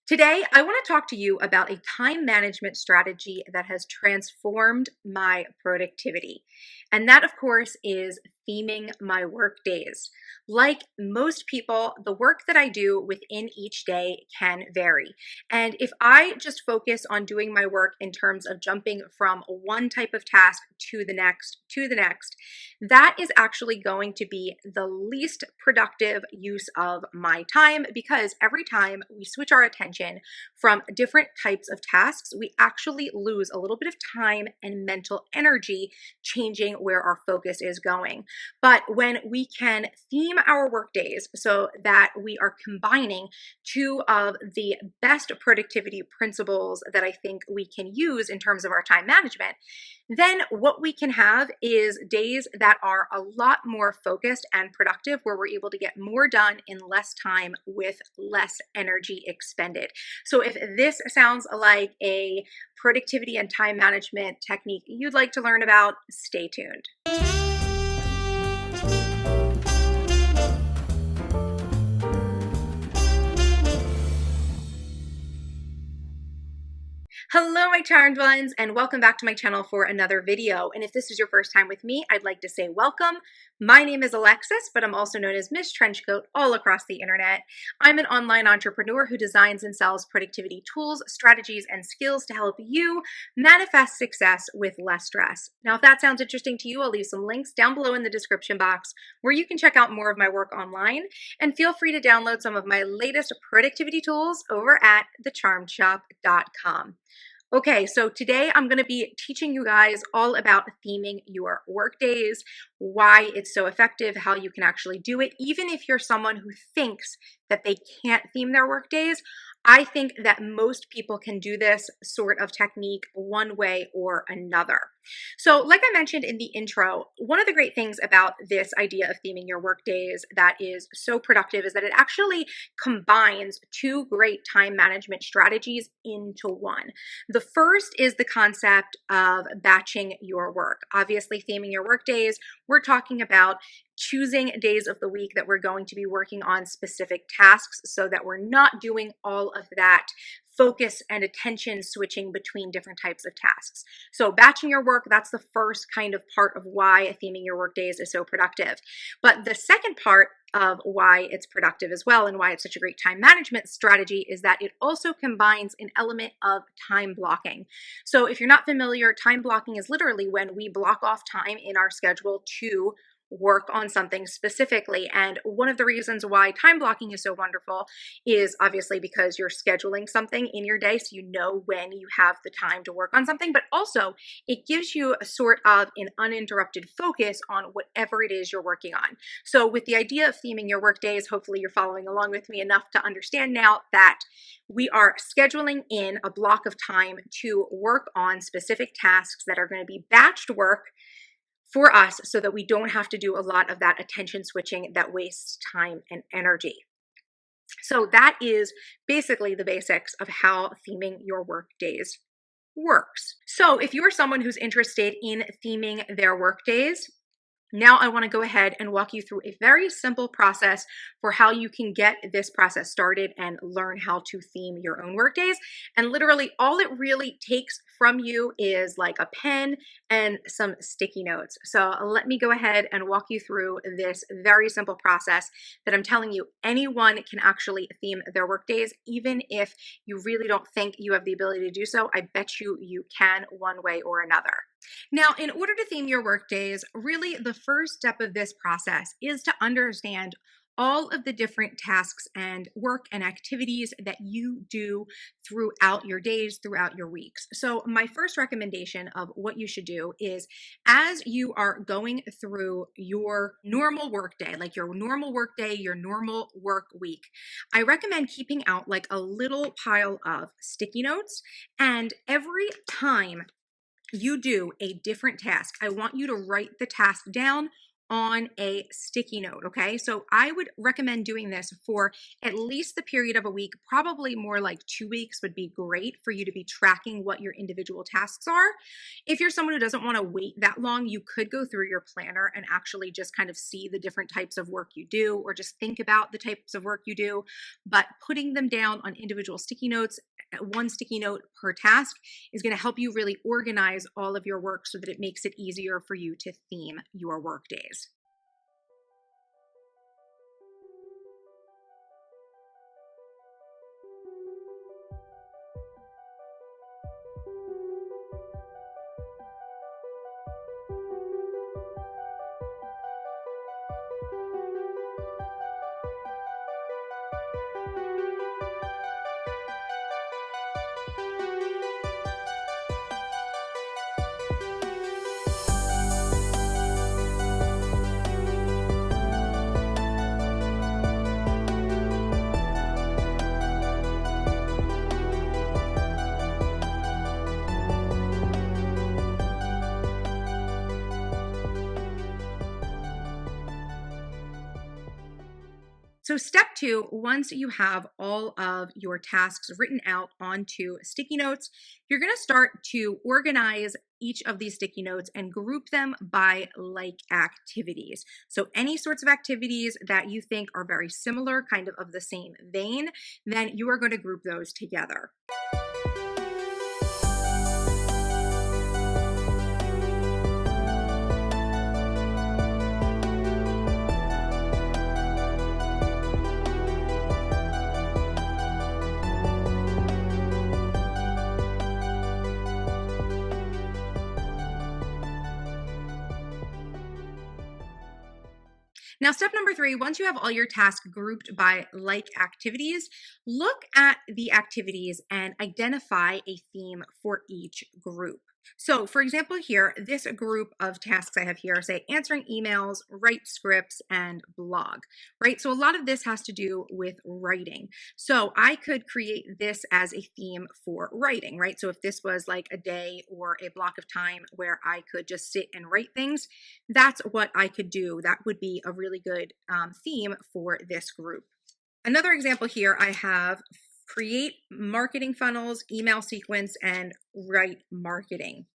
Today, I want to talk to you about a time management strategy that has transformed my productivity. And that, of course, is theming my work days. Like most people, the work that I do within each day can vary. And if I just focus on doing my work in terms of jumping from one type of task to the next, that is actually going to be the least productive use of my time because every time we switch our attention from different types of tasks, we actually lose a little bit of time and mental energy changing where our focus is going. But when we can theme our work days so that we are combining two of the best productivity principles that I think we can use in terms of our time management, then what we can have is days that are a lot more focused and productive, where we're able to get more done in less time with less energy expended. So if this sounds like a productivity and time management technique you'd like to learn about, stay tuned. Hello, my charmed ones, and welcome back to my channel for another video. And if this is your first time with me, I'd like to say welcome. My name is Alexis, but I'm also known as MissTrenchcoat all across the internet. I'm an online entrepreneur who designs and sells productivity tools, strategies, and skills to help you manifest success with less stress. Now, if that sounds interesting to you, I'll leave some links down below in the description box where you can check out more of my work online, and feel free to download some of my latest productivity tools over at thecharmedshop.com. Okay, so today I'm going to be teaching you guys all about theming your work days, why it's so effective, how you can actually do it. Even if you're someone who thinks that they can't theme their work days, I think that most people can do this sort of technique one way or another. So like I mentioned in the intro, one of the great things about this idea of theming your work days that is so productive is that it actually combines two great time management strategies into one. The first is the concept of batching your work. Obviously, theming your work days, we're talking about choosing days of the week that we're going to be working on specific tasks so that we're not doing all of that focus and attention switching between different types of tasks. So batching your work, that's the first kind of part of why theming your work days is so productive. But the second part of why it's productive as well and why it's such a great time management strategy is that it also combines an element of time blocking. So if you're not familiar, time blocking is literally when we block off time in our schedule to work on something specifically. And one of the reasons why time blocking is so wonderful is obviously because you're scheduling something in your day so you know when you have the time to work on something, but also it gives you a sort of an uninterrupted focus on whatever it is you're working on. So with the idea of theming your work days, hopefully you're following along with me enough to understand now that we are scheduling in a block of time to work on specific tasks that are going to be batched work for us so that we don't have to do a lot of that attention switching that wastes time and energy. So that is basically the basics of how theming your work days works. So if you're someone who's interested in theming their work days, now I want to go ahead and walk you through a very simple process for how you can get this process started and learn how to theme your own work days. And literally all it really takes from you is like a pen and some sticky notes. So let me go ahead and walk you through this very simple process that I'm telling you anyone can actually theme their work days. Even if you really don't think you have the ability to do so, I bet you can one way or another. Now, in order to theme your work days, really the first step of this process is to understand all of the different tasks and work and activities that you do throughout your days, throughout your weeks. So my first recommendation of what you should do is, as you are going through your normal work day, like your normal work day, your normal work week, I recommend keeping out like a little pile of sticky notes, and every time you do a different task, I want you to write the task down on a sticky note, okay? So I would recommend doing this for at least the period of a week, probably more like 2 weeks would be great for you to be tracking what your individual tasks are. If you're someone who doesn't want to wait that long, you could go through your planner and actually just kind of see the different types of work you do, or just think about the types of work you do. But putting them down on individual sticky notes, one sticky note per task, is going to help you really organize all of your work so that it makes it easier for you to theme your work days. So step two, once you have all of your tasks written out onto sticky notes, you're going to start to organize each of these sticky notes and group them by like activities. So any sorts of activities that you think are very similar, kind of the same vein, then you are going to group those together. Now, step number three, once you have all your tasks grouped by like activities, look at the activities and identify a theme for each group. So, for example, here, this group of tasks I have here say answering emails, write scripts, and blog, right? So, a lot of this has to do with writing. So, I could create this as a theme for writing, right? So, if this was like a day or a block of time where I could just sit and write things, that's what I could do. That would be a really good theme for this group. Another example here, I have create marketing funnels, email sequence, and write marketing.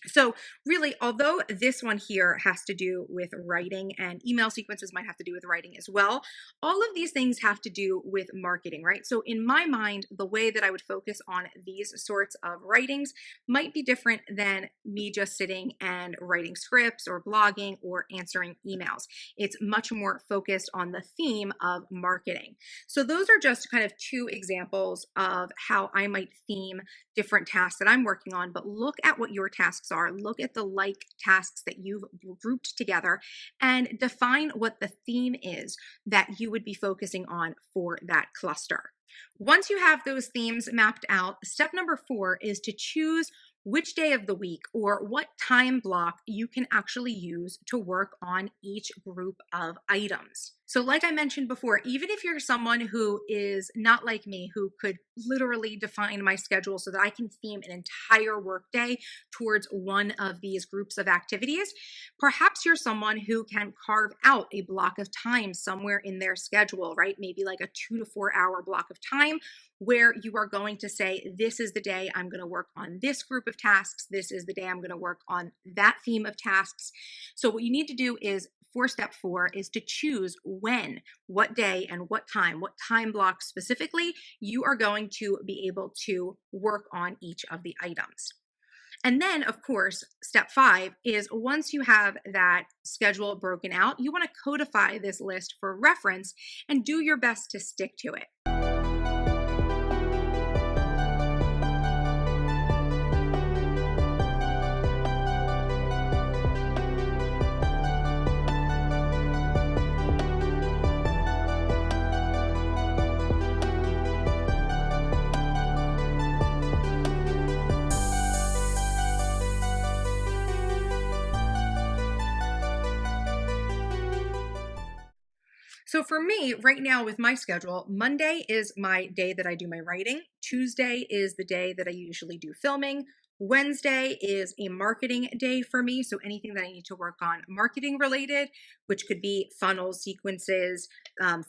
So really, although this one here has to do with writing and email sequences might have to do with writing as well, all of these things have to do with marketing, right? So in my mind, the way that I would focus on these sorts of writings might be different than me just sitting and writing scripts or blogging or answering emails. It's much more focused on the theme of marketing. So those are just kind of two examples of how I might theme different tasks that I'm working on, but look at what your tasks are. Look at the like tasks that you've grouped together and define what the theme is that you would be focusing on for that cluster. Once you have those themes mapped out, step number four is to choose which day of the week or what time block you can actually use to work on each group of items. So like I mentioned before, even if you're someone who is not like me, who could literally define my schedule so that I can theme an entire workday towards one of these groups of activities, perhaps you're someone who can carve out a block of time somewhere in their schedule, right? Maybe like a 2 to 4 hour block of time where you are going to say, this is the day I'm going to work on this group of tasks. This is the day I'm going to work on that theme of tasks. So what you need to do is, for step four, is to choose when, what day, and what time block specifically you are going to be able to work on each of the items. And then, of course, step five is once you have that schedule broken out, you want to codify this list for reference and do your best to stick to it. So for me, right now with my schedule, Monday is my day that I do my writing. Tuesday is the day that I usually do filming. Wednesday is a marketing day for me. So anything that I need to work on marketing related, which could be funnels, sequences,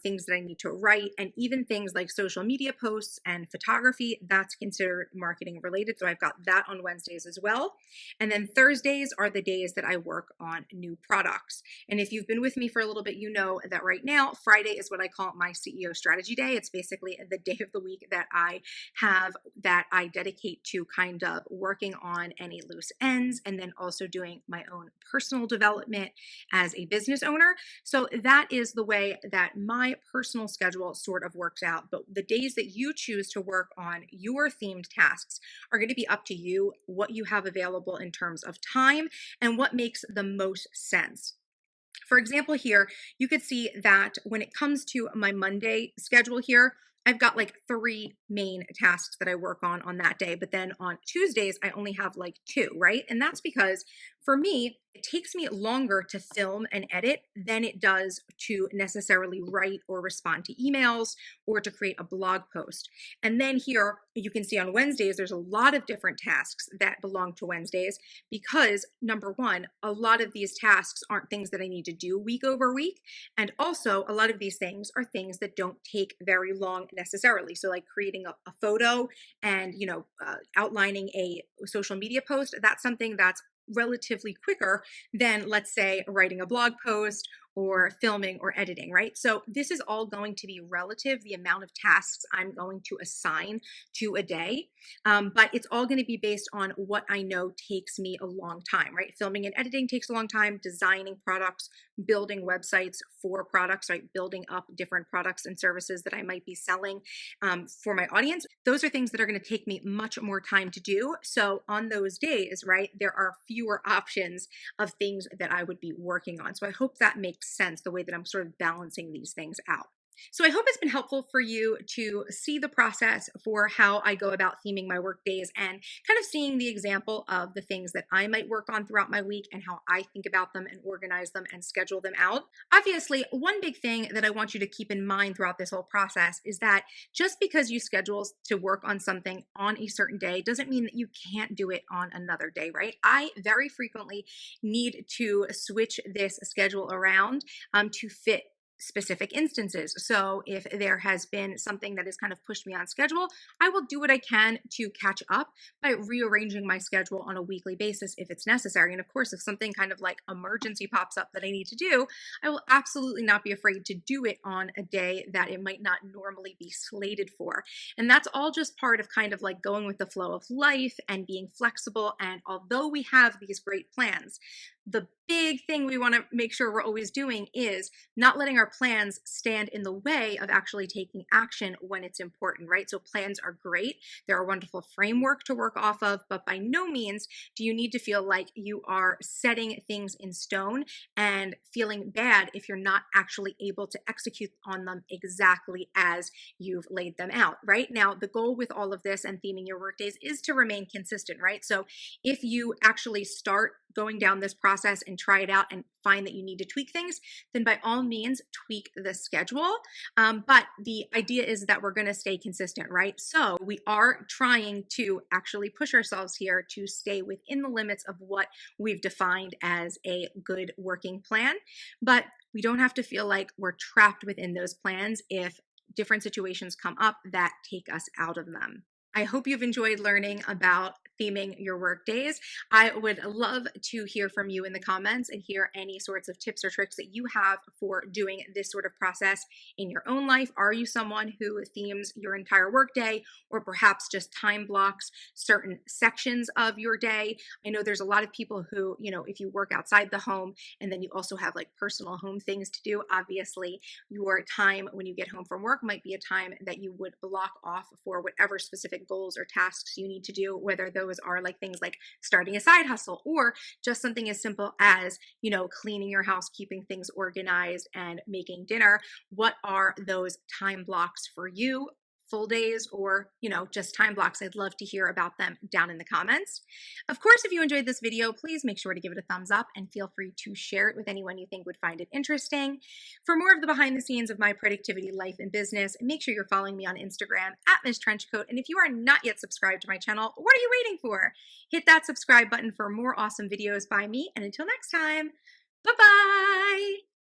things that I need to write, and even things like social media posts and photography, that's considered marketing related. So I've got that on Wednesdays as well. And then Thursdays are the days that I work on new products. And if you've been with me for a little bit, you know that right now, Friday is what I call my CEO strategy day. It's basically the day of the week that I dedicate to kind of working on any loose ends and then also doing my own personal development as a business owner. So that is the way that my personal schedule sort of works out. But the days that you choose to work on your themed tasks are going to be up to you, what you have available in terms of time and what makes the most sense. For example, here, you could see that when it comes to my Monday schedule here, I've got like 3 main tasks that I work on that day. But then on Tuesdays, I only have like 2, right? And that's because for me, it takes me longer to film and edit than it does to necessarily write or respond to emails or to create a blog post. And then here you can see on Wednesdays, there's a lot of different tasks that belong to Wednesdays because number one, a lot of these tasks aren't things that I need to do week over week. And also a lot of these things are things that don't take very long necessarily. So like creating a photo and, outlining a social media post, that's something that's relatively quicker than, let's say, writing a blog post or filming or editing, right? So this is all going to be relative, the amount of tasks I'm going to assign to a day. But it's all going to be based on what I know takes me a long time, right? Filming and editing takes a long time, designing products, building websites for products, right? Building up different products and services that I might be selling for my audience. Those are things that are going to take me much more time to do. So on those days, right, there are fewer options of things that I would be working on. So I hope that makes sense, the way that I'm sort of balancing these things out. So I hope it's been helpful for you to see the process for how I go about theming my work days and kind of seeing the example of the things that I might work on throughout my week and how I think about them and organize them and schedule them out. Obviously, one big thing that I want you to keep in mind throughout this whole process is that just because you schedule to work on something on a certain day doesn't mean that you can't do it on another day, right? I very frequently need to switch this schedule around to fit specific instances. So if there has been something that has kind of pushed me on schedule, I will do what I can to catch up by rearranging my schedule on a weekly basis if it's necessary. And of course, if something kind of like emergency pops up that I need to do, I will absolutely not be afraid to do it on a day that it might not normally be slated for. And that's all just part of kind of like going with the flow of life and being flexible. And although we have these great plans, the big thing we want to make sure we're always doing is not letting our plans stand in the way of actually taking action when it's important, right? So plans are great. They're a wonderful framework to work off of, but by no means do you need to feel like you are setting things in stone and feeling bad if you're not actually able to execute on them exactly as you've laid them out, right? Now, the goal with all of this and theming your workdays is to remain consistent, right? So if you actually start going down this process and try it out and find that you need to tweak things, then by all means tweak the schedule. But the idea is that we're going to stay consistent, right? So we are trying to actually push ourselves here to stay within the limits of what we've defined as a good working plan. But we don't have to feel like we're trapped within those plans if different situations come up that take us out of them. I hope you've enjoyed learning about theming your work days. I would love to hear from you in the comments and hear any sorts of tips or tricks that you have for doing this sort of process in your own life. Are you someone who themes your entire workday, or perhaps just time blocks certain sections of your day? I know there's a lot of people who, if you work outside the home and then you also have like personal home things to do, obviously your time when you get home from work might be a time that you would block off for whatever specific goals or tasks you need to do, whether those are like things like starting a side hustle or just something as simple as, cleaning your house, keeping things organized and making dinner. What are those time blocks for you? full days or, just time blocks, I'd love to hear about them down in the comments. Of course, if you enjoyed this video, please make sure to give it a thumbs up and feel free to share it with anyone you think would find it interesting. For more of the behind the scenes of my productivity, life, and business, make sure you're following me on Instagram at MissTrenchcoat. And if you are not yet subscribed to my channel, what are you waiting for? Hit that subscribe button for more awesome videos by me. And until next time, bye-bye.